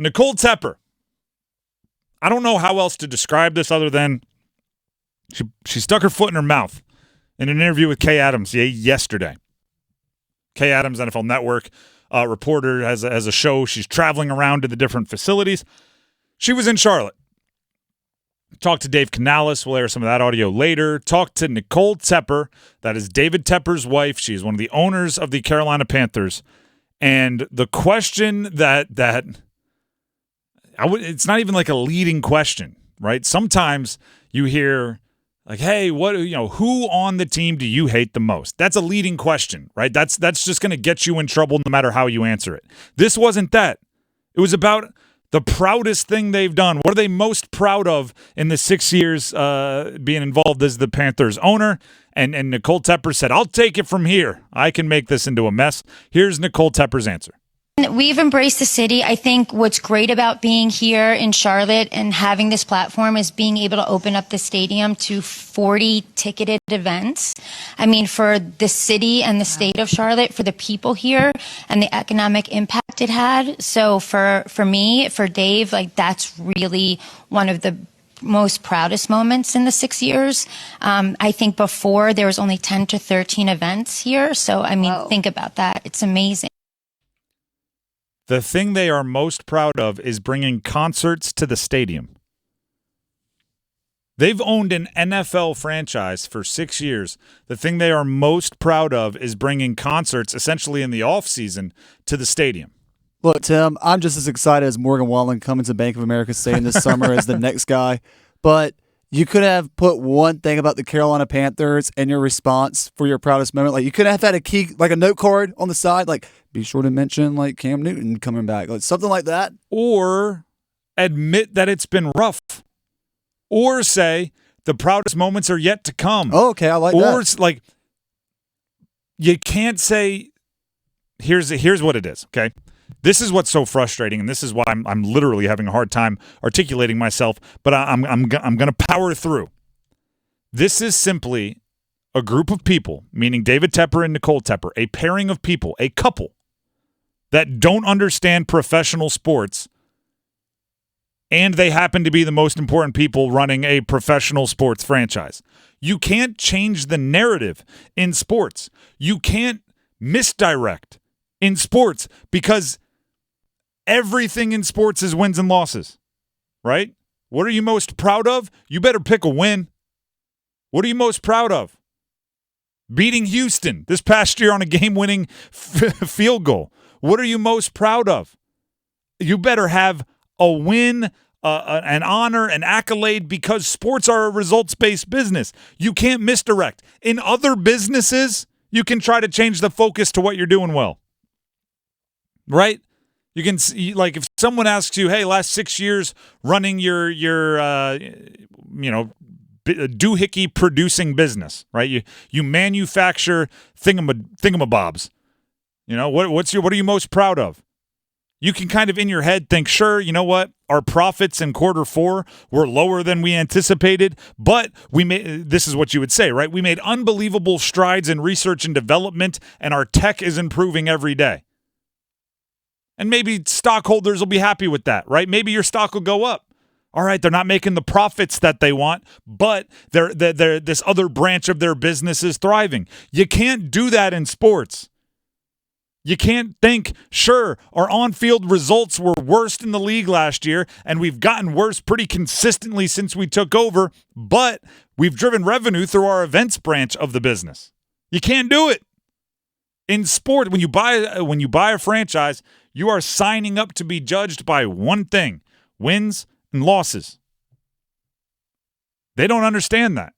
Nicole Tepper. I don't know how else to describe this other than she stuck her foot in her mouth in an interview with Kay Adams yesterday. Kay Adams, NFL Network reporter, has a show. She's traveling around to the different facilities. She was in Charlotte. Talked to Dave Canales. We'll air some of that audio later. Talked to Nicole Tepper. That is David Tepper's wife. She's one of the owners of the Carolina Panthers. And the question that it's not even like a leading question, right? Sometimes you hear like, hey, who on the team do you hate the most? That's a leading question, right? That's just going to get you in trouble no matter how you answer it. This wasn't that. It was about the proudest thing they've done. What are they most proud of in the 6 years being involved as the Panthers owner? And Nicole Tepper said, I'll take it from here. I can make this into a mess. Here's Nicole Tepper's answer. We've embraced the city. I think what's great about being here in Charlotte and having this platform is being able to open up the stadium to 40 ticketed events. I mean, for the city and the state of Charlotte, for the people here and the economic impact it had. So for me, for Dave, like that's really one of the most proudest moments in the 6 years. I think before there was only 10 to 13 events here. So, I mean, Think about that. It's amazing. The thing they are most proud of is bringing concerts to the stadium. They've owned an NFL franchise for 6 years. The thing they are most proud of is bringing concerts, essentially in the offseason, to the stadium. Look, Tim, I'm just as excited as Morgan Wallen coming to Bank of America Stadium this summer as the next guy. But you could have put one thing about the Carolina Panthers in your response for your proudest moment. Like you could have had a note card on the side, like be sure to mention like Cam Newton coming back, like something like that. Or admit that it's been rough. Or say the proudest moments are yet to come. Oh, okay, I like that. Or like you can't say here's what it is, okay? This is what's so frustrating, and this is why I'm literally having a hard time articulating myself, but I'm going to power through. This is simply a group of people, meaning David Tepper and Nicole Tepper, a pairing of people, a couple, that don't understand professional sports, and they happen to be the most important people running a professional sports franchise. You can't change the narrative in sports. You can't misdirect in sports because everything in sports is wins and losses, right? What are you most proud of? You better pick a win. What are you most proud of? Beating Houston this past year on a game-winning field goal. What are you most proud of? You better have a win, an honor, an accolade, because sports are a results-based business. You can't misdirect. In other businesses, you can try to change the focus to what you're doing well. Right? You can see, like, if someone asks you, "Hey, last 6 years running your doohickey producing business, right? You manufacture thingamabobs. You know what are you most proud of?" You can kind of in your head think, sure, you know what? Our profits in quarter 4 were lower than we anticipated, but this is what you would say, right? We made unbelievable strides in research and development, and our tech is improving every day. And maybe stockholders will be happy with that, right? Maybe your stock will go up. All right, they're not making the profits that they want, but they're this other branch of their business is thriving. You can't do that in sports. You can't think, sure, our on-field results were worst in the league last year, and we've gotten worse pretty consistently since we took over, but we've driven revenue through our events branch of the business. You can't do it. In sport, when you buy a franchise, you are signing up to be judged by one thing: wins and losses. They don't understand that.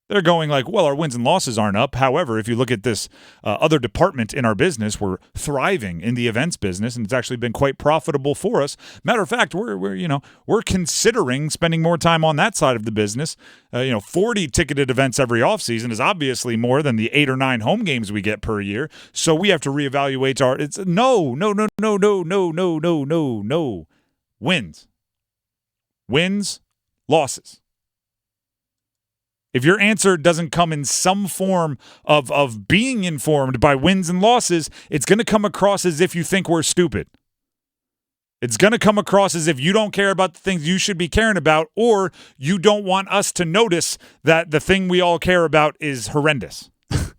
They're going like, well, our wins and losses aren't up. However, if you look at this other department in our business, we're thriving in the events business, and it's actually been quite profitable for us. Matter of fact, we're considering spending more time on that side of the business. 40 ticketed events every offseason is obviously more than the 8 or 9 home games we get per year. So we have to reevaluate no. Wins, losses. If your answer doesn't come in some form of being informed by wins and losses, it's going to come across as if you think we're stupid. It's going to come across as if you don't care about the things you should be caring about, or you don't want us to notice that the thing we all care about is horrendous.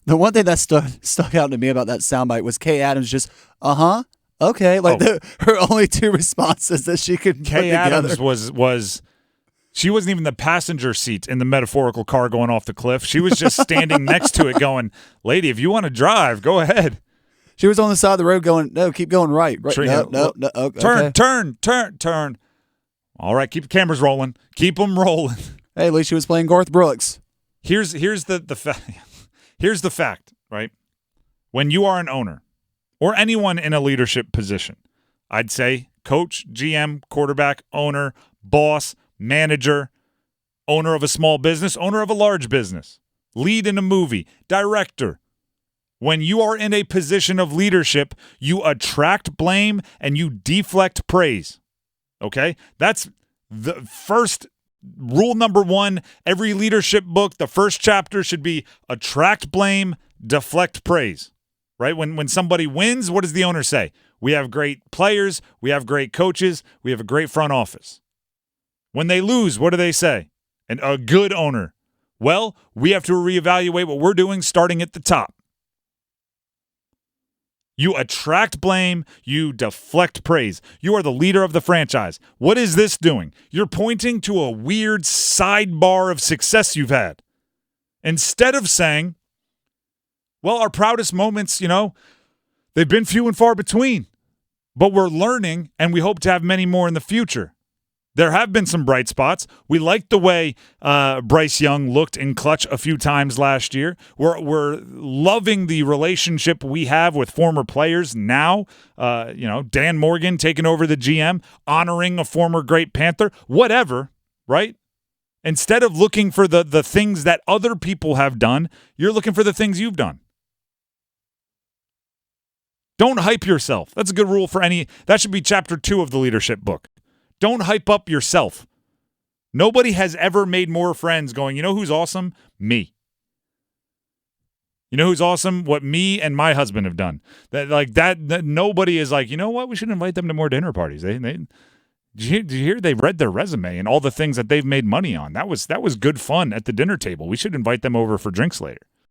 The one thing that stuck out to me about that soundbite was Kay Adams just, okay. Like her only two responses that she could put Kay together. Adams was she wasn't even the passenger seat in the metaphorical car going off the cliff. She was just standing next to it going, lady, if you want to drive, go ahead. She was on the side of the road going, no, keep going right. No, okay. Turn. All right, keep the cameras rolling. Keep them rolling. Hey, at least she was playing Garth Brooks. Here's the here's the fact, right? When you are an owner or anyone in a leadership position, I'd say coach, GM, quarterback, owner, boss, manager, owner of a small business, owner of a large business, lead in a movie, director. When you are in a position of leadership, you attract blame and you deflect praise. Okay? That's the first rule number one. Every leadership book, the first chapter should be attract blame, deflect praise. Right? When somebody wins, what does the owner say? We have great players, we have great coaches, we have a great front office. When they lose, what do they say? And a good owner. Well, we have to reevaluate what we're doing starting at the top. You attract blame, you deflect praise. You are the leader of the franchise. What is this doing? You're pointing to a weird sidebar of success you've had. Instead of saying, well, our proudest moments, they've been few and far between, but we're learning and we hope to have many more in the future. There have been some bright spots. We liked the way Bryce Young looked in clutch a few times last year. We're loving the relationship we have with former players now. Dan Morgan taking over the GM, honoring a former great Panther, whatever, right? Instead of looking for the things that other people have done, you're looking for the things you've done. Don't hype yourself. That's a good rule for that should be chapter 2 of the leadership book. Don't hype up yourself. Nobody has ever made more friends going, you know who's awesome? Me. You know who's awesome? What me and my husband have done. That nobody is like, you know what? We should invite them to more dinner parties. Did you hear they read their resume and all the things that they've made money on? That was good fun at the dinner table. We should invite them over for drinks later.